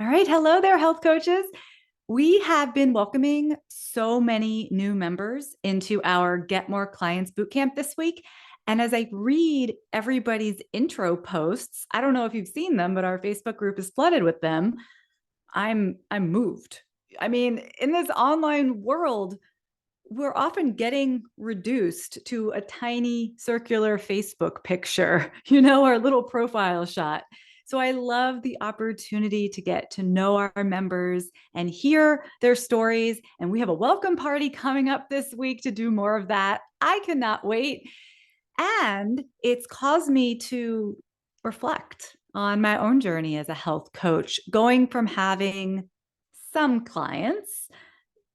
All right. Hello there, health coaches. We have been welcoming so many new members into our Get More Clients Bootcamp this week. And as I read everybody's intro posts, I don't know if you've seen them, but our Facebook group is flooded with them. I'm moved. I mean, in this online world, we're often getting reduced to a tiny circular Facebook picture, our little profile shot. So I love the opportunity to get to know our members and hear their stories. And we have a welcome party coming up this week to do more of that. I cannot wait. And it's caused me to reflect on my own journey as a health coach, going from having some clients,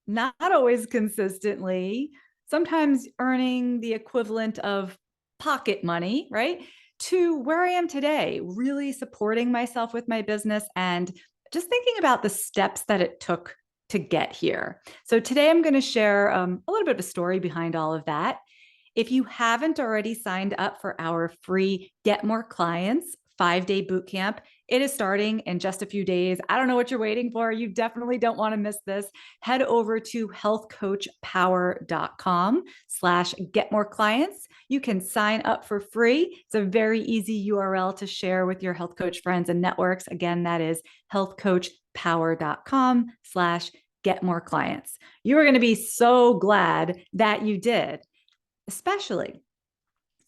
not always consistently, sometimes earning the equivalent of pocket money, right? To where I am today, really supporting myself with my business and just thinking about the steps that it took to get here. So today I'm going to share a little bit of a story behind all of that. If you haven't already signed up for our free Get More Clients 5-day bootcamp, it is starting in just a few days. I don't know what you're waiting for. You definitely don't want to miss this. Head over to healthcoachpower.com/get more clients. You can sign up for free. It's a very easy URL to share with your health coach friends and networks. Again, that is healthcoachpower.com/get more clients. You are going to be so glad that you did, especially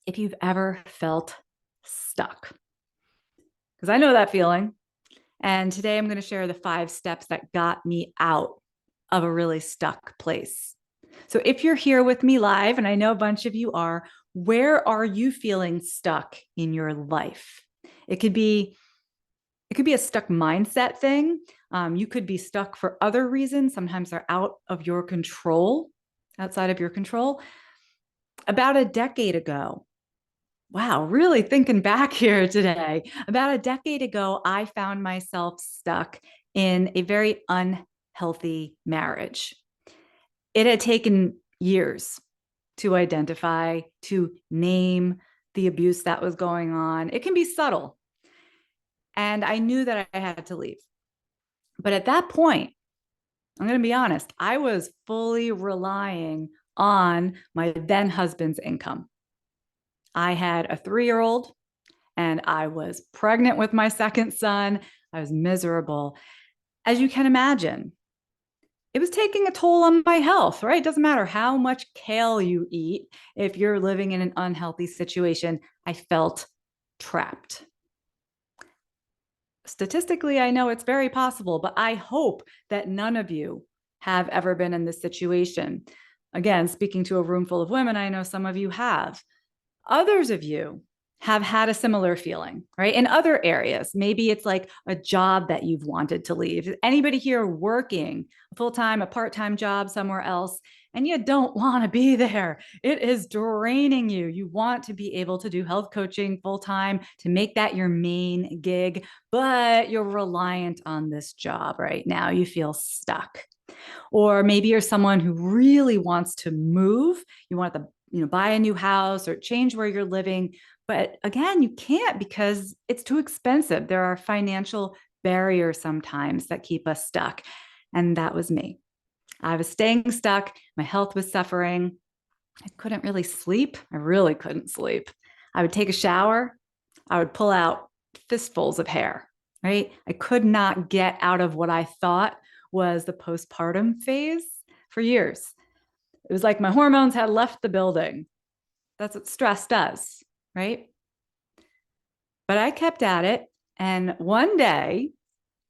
if you've ever felt stuck. Because I know that feeling. And today I'm going to share the 5 steps that got me out of a really stuck place. So if you're here with me live, and I know a bunch of you are, where are you feeling stuck in your life? It could be a stuck mindset thing. You could be stuck for other reasons. Sometimes they're outside of your control. About a decade ago, wow, really thinking back here today. About a decade ago, I found myself stuck in a very unhealthy marriage. It had taken years to identify, to name the abuse that was going on. It can be subtle. And I knew that I had to leave. But at that point, I'm going to be honest, I was fully relying on my then husband's income. I had a 3-year-old and I was pregnant with my second son. I was miserable. As you can imagine, it was taking a toll on my health, right? It doesn't matter how much kale you eat. If you're living in an unhealthy situation, I felt trapped. Statistically, I know it's very possible, but I hope that none of you have ever been in this situation. Again, speaking to a room full of women, I know some of you have. Others of you have had a similar feeling, right? In other areas, maybe it's like a job that you've wanted to leave. Anybody here working a full-time, a part-time job somewhere else, and you don't want to be there? It is draining you. You want to be able to do health coaching full-time, to make that your main gig, but you're reliant on this job right now. You feel stuck. Or maybe you're someone who really wants to move. You want to buy a new house or change where you're living. But again, you can't because it's too expensive. There are financial barriers sometimes that keep us stuck. And that was me. I was staying stuck. My health was suffering. I couldn't really sleep. I really couldn't sleep. I would take a shower. I would pull out fistfuls of hair, right? I could not get out of what I thought was the postpartum phase for years. It was like my hormones had left the building. That's what stress does, right? But I kept at it. And one day,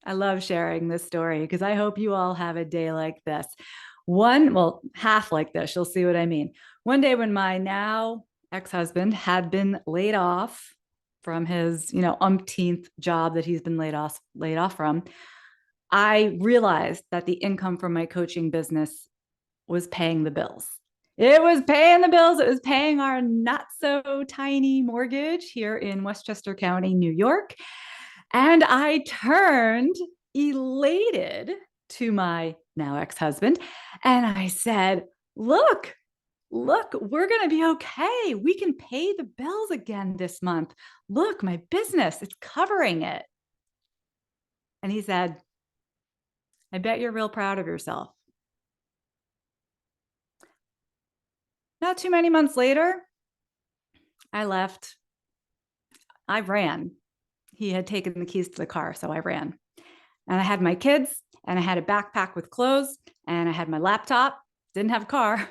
I love sharing this story because I hope you all have a day like this. Half like this. You'll see what I mean. One day when my now ex-husband had been laid off from his, umpteenth job that he's been laid off from, I realized that the income from my coaching business was paying the bills. It was paying the bills. It was paying our not so tiny mortgage here in Westchester County, New York. And I turned elated to my now ex-husband and I said, look, we're going to be okay. We can pay the bills again this month. Look, my business, it's covering it. And he said, I bet you're real proud of yourself. Not too many months later, I left. I ran. He had taken the keys to the car, so I ran. And I had my kids, and I had a backpack with clothes, and I had my laptop. Didn't have a car,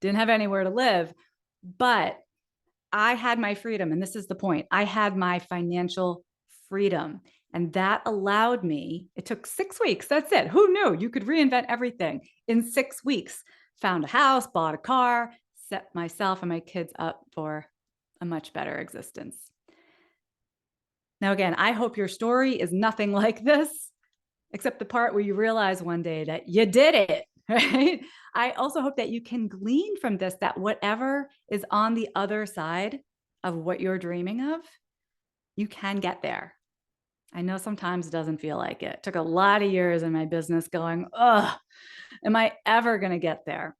didn't have anywhere to live, but I had my freedom. And this is the point. I had my financial freedom. And that allowed me, it took 6 weeks. That's it. Who knew you could reinvent everything in 6 weeks? Found a house, bought a car, set myself and my kids up for a much better existence. Now, again, I hope your story is nothing like this, except the part where you realize one day that you did it, right? I also hope that you can glean from this that whatever is on the other side of what you're dreaming of, you can get there. I know sometimes it doesn't feel like it. It took a lot of years in my business going, ugh, am I ever going to get there?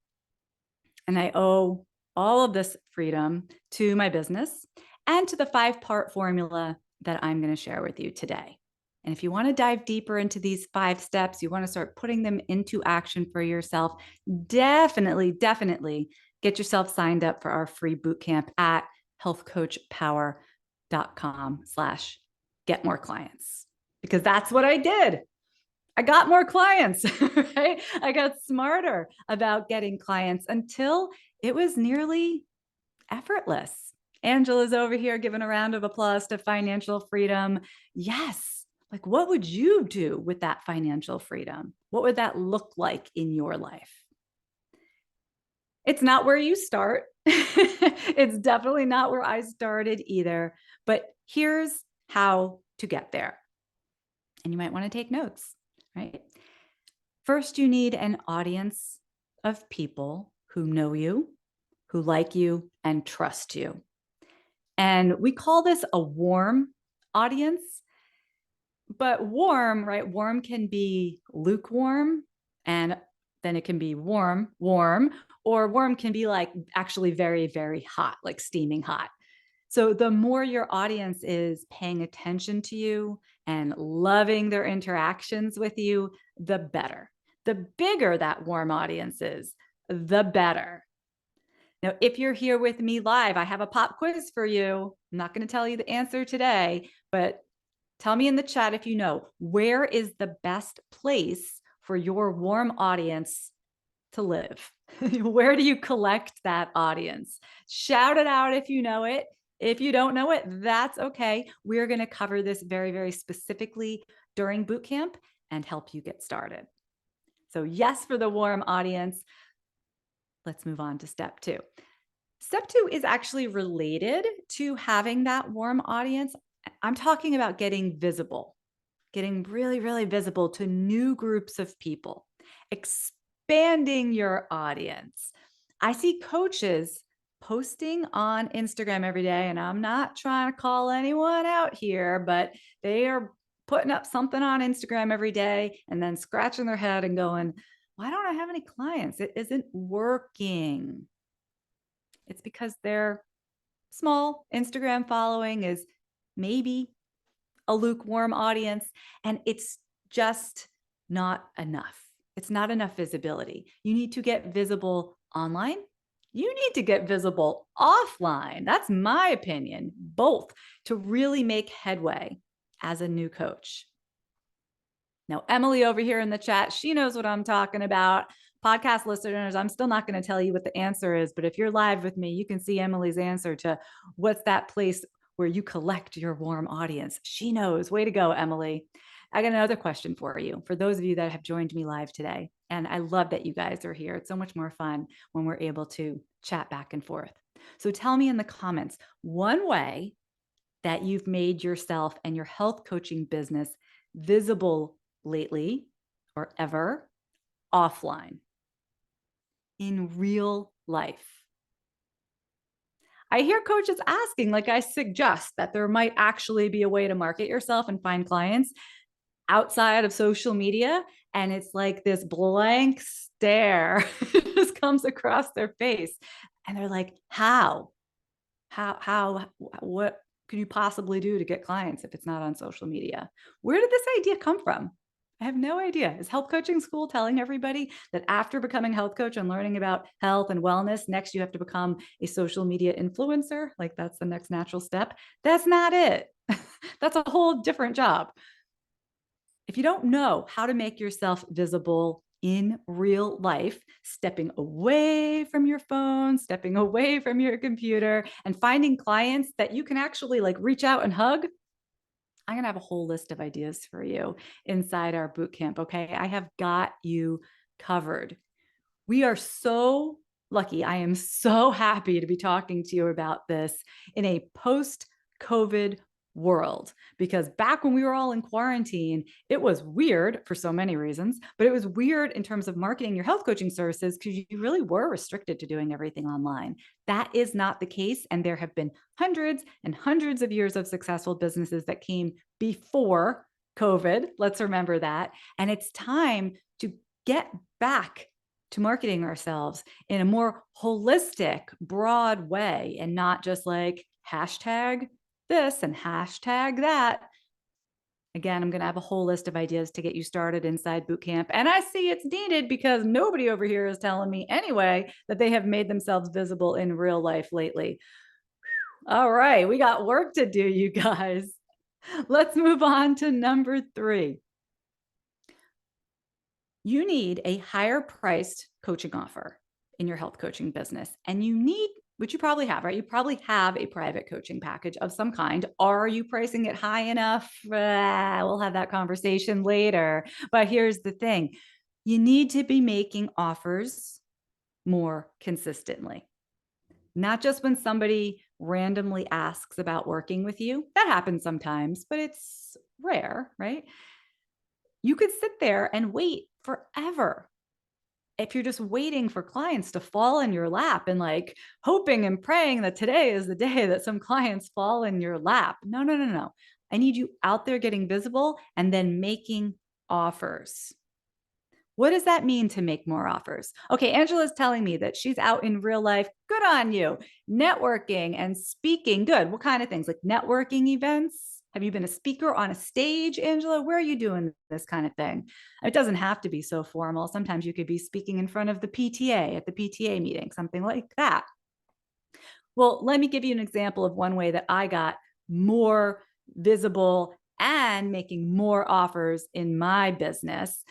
And I owe all of this freedom to my business and to the 5-part formula that I'm going to share with you today. And if you want to dive deeper into these 5 steps, you want to start putting them into action for yourself, definitely get yourself signed up for our free bootcamp at healthcoachpower.com/get-more-clients. Because that's what I did. I got more clients, right? I got smarter about getting clients until it was nearly effortless. Angela's over here giving a round of applause to financial freedom. Yes. Like, what would you do with that financial freedom? What would that look like in your life? It's not where you start. It's definitely not where I started either. But here's how to get there. And you might want to take notes, right? First, you need an audience of people who know you, who like you, and trust you. And we call this a warm audience. But warm, right? Warm can be lukewarm, and then it can be warm, or warm can be like actually very, very hot, like steaming hot. So the more your audience is paying attention to you and loving their interactions with you, the better. The bigger that warm audience is, the better. Now, if you're here with me live, I have a pop quiz for you. I'm not going to tell you the answer today, but tell me in the chat if you know, where is the best place for your warm audience to live? Where do you collect that audience? Shout it out if you know it. If you don't know it, that's okay. We're going to cover this very, very specifically during bootcamp and help you get started. So yes, for the warm audience. Let's move on to step 2. Step 2 is actually related to having that warm audience. I'm talking about getting visible, getting really, really visible to new groups of people, expanding your audience. I see coaches posting on Instagram every day, and I'm not trying to call anyone out here, but they are putting up something on Instagram every day and then scratching their head and going, why don't I have any clients? It isn't working. It's because their small Instagram following is maybe a lukewarm audience, and it's just not enough. It's not enough visibility. You need to get visible online. You need to get visible offline. That's my opinion, both, to really make headway as a new coach. Now, Emily over here in the chat, she knows what I'm talking about. Podcast listeners, I'm still not going to tell you what the answer is, but if you're live with me, you can see Emily's answer to what's that place where you collect your warm audience. She knows. Way to go, Emily. I got another question for you, for those of you that have joined me live today. And I love that you guys are here. It's so much more fun when we're able to chat back and forth. So tell me in the comments one way that you've made yourself and your health coaching business visible lately or ever offline in real life. I hear coaches asking, like I suggest, that there might actually be a way to market yourself and find clients outside of social media. And it's like this blank stare just comes across their face. And they're like, what could you possibly do to get clients if it's not on social media? Where did this idea come from? I have no idea. Is health coaching school telling everybody that after becoming a health coach and learning about health and wellness, next you have to become a social media influencer? Like that's the next natural step. That's not it. That's a whole different job. If you don't know how to make yourself visible in real life, stepping away from your phone, stepping away from your computer, and finding clients that you can actually like reach out and hug, I'm going to have a whole list of ideas for you inside our boot camp. Okay. I have got you covered. We are so lucky. I am so happy to be talking to you about this in a post COVID world, because back when we were all in quarantine, it was weird for so many reasons, but it was weird in terms of marketing your health coaching services because you really were restricted to doing everything online. That is not the case. And there have been hundreds and hundreds of years of successful businesses that came before COVID. Let's remember that. And it's time to get back to marketing ourselves in a more holistic, broad way and not just like hashtag this and hashtag that. Again, I'm going to have a whole list of ideas to get you started inside bootcamp. And I see it's needed because nobody over here is telling me anyway that they have made themselves visible in real life lately. All right, we got work to do, you guys. Let's move on to number 3. You need a higher priced coaching offer in your health coaching business. And you need, which you probably have, right? You probably have a private coaching package of some kind. Are you pricing it high enough? We'll have that conversation later. But here's the thing, you need to be making offers more consistently. Not just when somebody randomly asks about working with you. That happens sometimes, but it's rare, right? You could sit there and wait forever if you're just waiting for clients to fall in your lap and like hoping and praying that today is the day that some clients fall in your lap. No, no, no, no. I need you out there getting visible and then making offers. What does that mean to make more offers? Okay, Angela's telling me that she's out in real life. Good on you. Networking and speaking. Good. What kind of things? Like networking events? Have you been a speaker on a stage, Angela? Where are you doing this kind of thing? It doesn't have to be so formal. Sometimes you could be speaking in front of the PTA at the PTA meeting, something like that. Well, let me give you an example of one way that I got more visible and making more offers in my business,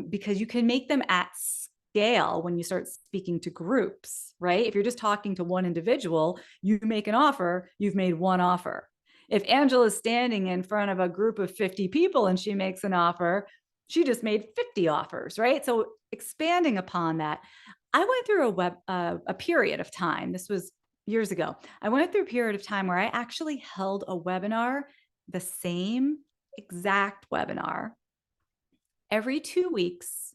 because you can make them at scale when you start speaking to groups, right? If you're just talking to one individual, you make an offer, you've made one offer. If Angela's standing in front of a group of 50 people and she makes an offer, she just made 50 offers, right? So expanding upon that, I went through a period of time. This was years ago. I went through a period of time where I actually held a webinar, the same exact webinar, every 2 weeks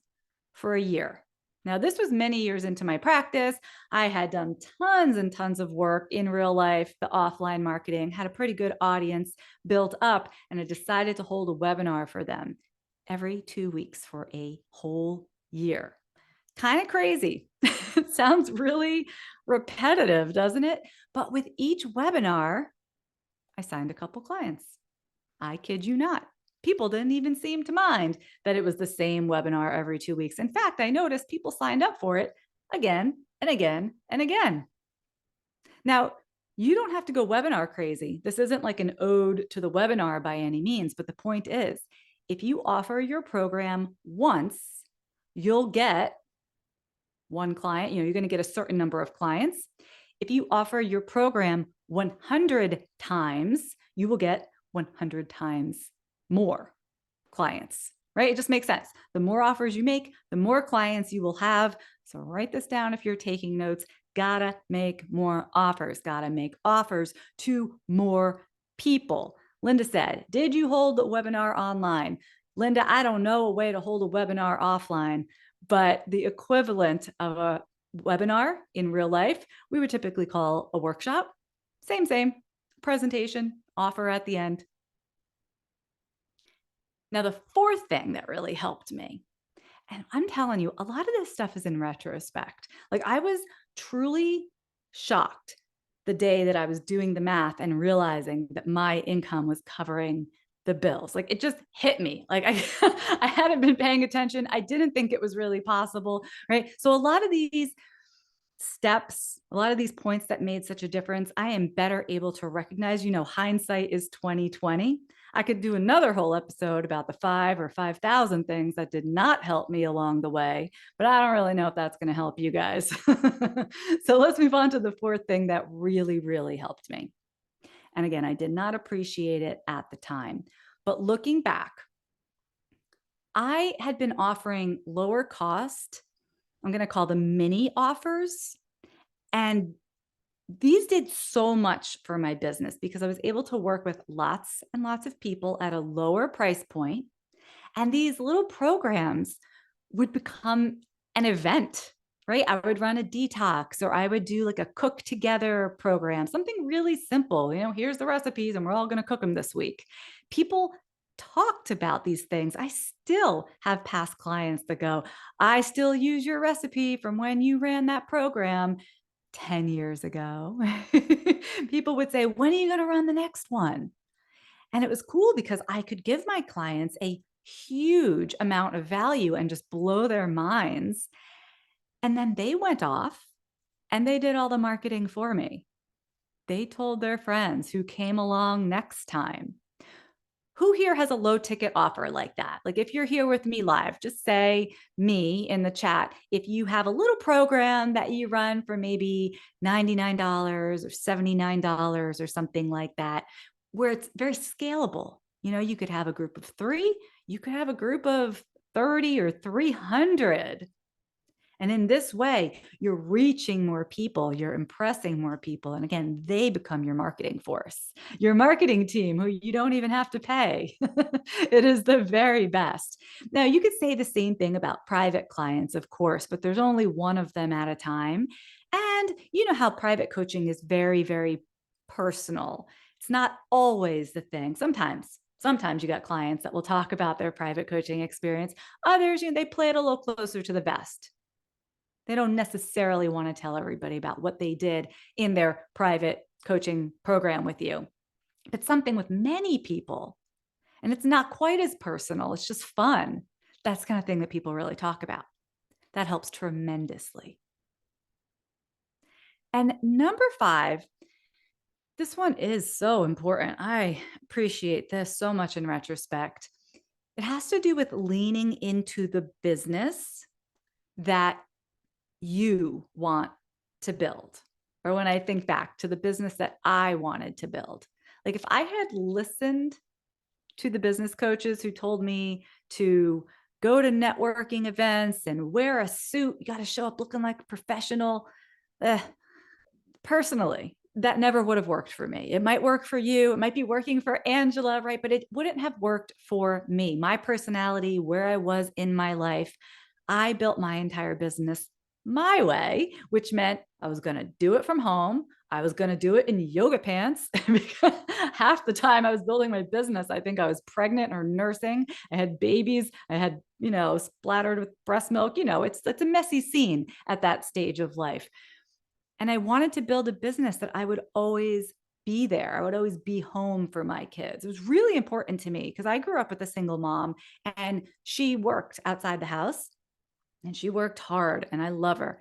for a year. Now, this was many years into my practice. I had done tons and tons of work in real life, the offline marketing, had a pretty good audience built up, and I decided to hold a webinar for them every 2 weeks for a whole year. Kind of crazy. It sounds really repetitive, doesn't it? But with each webinar, I signed a couple clients. I kid you not. People didn't even seem to mind that it was the same webinar every 2 weeks. In fact, I noticed people signed up for it again and again and again. Now, you don't have to go webinar crazy. This isn't like an ode to the webinar by any means, but the point is, if you offer your program once, you'll get one client, you're going to get a certain number of clients. If you offer your program 100 times, you will get 100 times more clients, right? It just makes sense. The more offers you make, the more clients you will have. So write this down if you're taking notes. Gotta make more offers, gotta make offers to more people. Linda said, did you hold the webinar online? Linda, I don't know a way to hold a webinar offline, but the equivalent of a webinar in real life, we would typically call a workshop. Same, presentation, offer at the end. Now, the fourth thing that really helped me, and I'm telling you, a lot of this stuff is in retrospect. Like I was truly shocked the day that I was doing the math and realizing that my income was covering the bills. Like it just hit me. Like I, I hadn't been paying attention. I didn't think it was really possible. Right. So a lot of these steps, a lot of these points that made such a difference, I am better able to recognize, hindsight is 2020. I could do another whole episode about the 5,000 things that did not help me along the way, but I don't really know if that's going to help you guys. So let's move on to the fourth thing that really, really helped me. And again, I did not appreciate it at the time, but looking back, I had been offering lower cost, I'm going to call them mini offers. And these did so much for my business because I was able to work with lots and lots of people at a lower price point. And these little programs would become an event, right? I would run a detox or I would do like a cook together program, something really simple. Here's the recipes and we're all going to cook them this week. People talked about these things. I still have past clients that go, I still use your recipe from when you ran that program 10 years ago. People would say, when are you going to run the next one? And it was cool because I could give my clients a huge amount of value and just blow their minds. And then they went off and they did all the marketing for me. They told their friends who came along next time. Who here has a low ticket offer like that? Like if you're here with me live, just say me in the chat. If you have a little program that you run for maybe $99 or $79 or something like that, where it's very scalable. You could have a group of 3, you could have a group of 30 or 300. And in this way, you're reaching more people, you're impressing more people. And again, they become your marketing force, your marketing team who you don't even have to pay. It is the very best. Now, you could say the same thing about private clients, of course, but there's only one of them at a time. And you know how private coaching is very, very personal. It's not always the thing. Sometimes you got clients that will talk about their private coaching experience. Others, they play it a little closer to the vest. They don't necessarily want to tell everybody about what they did in their private coaching program with you. It's something with many people, and it's not quite as personal. It's just fun. That's the kind of thing that people really talk about. That helps tremendously. And number 5, this one is so important. I appreciate this so much in retrospect. It has to do with leaning into the business that you want to build. Or when I think back to the business that I wanted to build. Like if I had listened to the business coaches who told me to go to networking events and wear a suit, you got to show up looking like a professional. Personally, that never would have worked for me. It might work for you. It might be working for Angela, right? But it wouldn't have worked for me. My personality, where I was in my life, I built my entire business my way, which meant I was going to do it from home. I was going to do it in yoga pants because half the time I was building my business, I think I was pregnant or nursing. I had babies. I had, splattered with breast milk. It's a messy scene at that stage of life. And I wanted to build a business that I would always be there. I would always be home for my kids. It was really important to me because I grew up with a single mom and she worked outside the house and she worked hard and I love her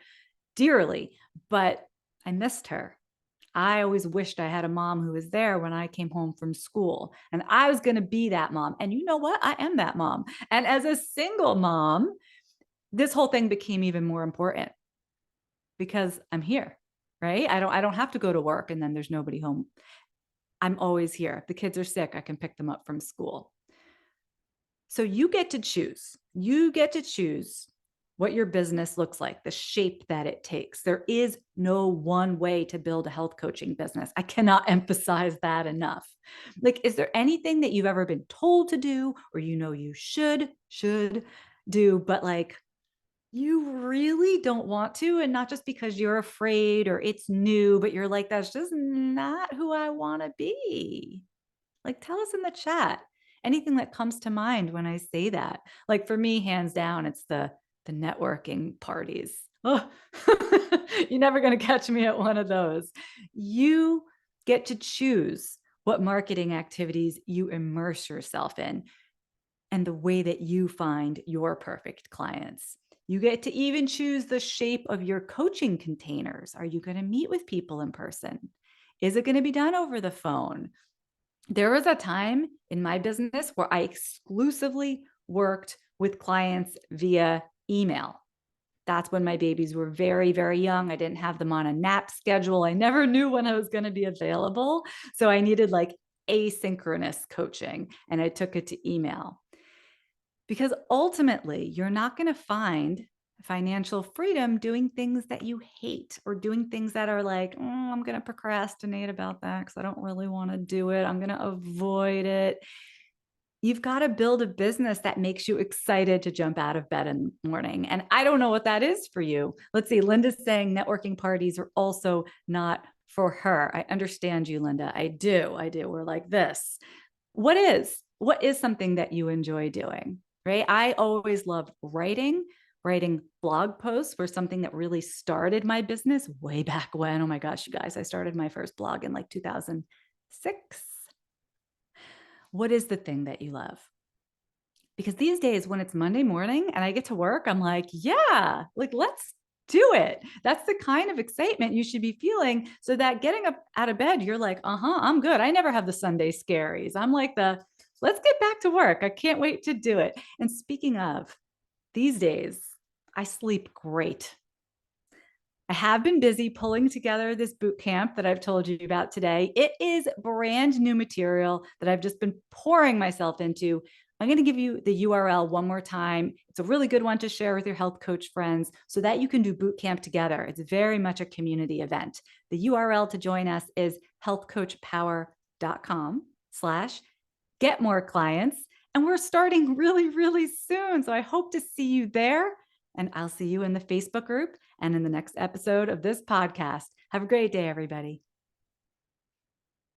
dearly, but I missed her. I always wished I had a mom who was there when I came home from school and I was going to be that mom. And you know what? I am that mom. And as a single mom, this whole thing became even more important because I'm here, right? I don't have to go to work and then there's nobody home. I'm always here. If the kids are sick, I can pick them up from school. So you get to choose. You get to choose what your business looks like, the shape that it takes. There is no one way to build a health coaching business. I cannot emphasize that enough. Like, is there anything that you've ever been told to do or you should do, but like you really don't want to, and not just because you're afraid or it's new, but you're like, that's just not who I want to be? Like, tell us in the chat anything that comes to mind when I say that. Like for me, hands down, it's the networking parties. Oh, you're never going to catch me at one of those. You get to choose what marketing activities you immerse yourself in, and the way that you find your perfect clients. You get to even choose the shape of your coaching containers. Are you going to meet with people in person? Is it going to be done over the phone? There was a time in my business where I exclusively worked with clients via email. That's when my babies were very, very young. I didn't have them on a nap schedule. I never knew when I was going to be available. So I needed like asynchronous coaching, and I took it to email. Because ultimately, you're not going to find financial freedom doing things that you hate, or doing things that are like, I'm going to procrastinate about that because I don't really want to do it. I'm going to avoid it. You've got to build a business that makes you excited to jump out of bed in the morning. And I don't know what that is for you. Let's see. Linda's saying networking parties are also not for her. I understand you, Linda. I do. We're like this. What is something that you enjoy doing, right? I always loved writing blog posts were something that really started my business way back when. Oh my gosh, you guys, I started my first blog in like 2006. What is the thing that you love? Because these days when it's Monday morning and I get to work, I'm like, yeah, like let's do it. That's the kind of excitement you should be feeling, so that getting up out of bed, you're like, I'm good. I never have the Sunday scaries. I'm like let's get back to work. I can't wait to do it. And speaking of, these days, I sleep great. I have been busy pulling together this boot camp that I've told you about today. It is brand new material that I've just been pouring myself into. I'm going to give you the URL one more time. It's a really good one to share with your health coach friends so that you can do boot camp together. It's very much a community event. The URL to join us is healthcoachpower.com/get more clients. And we're starting really, really soon. So I hope to see you there. And I'll see you in the Facebook group and in the next episode of this podcast. Have a great day, everybody.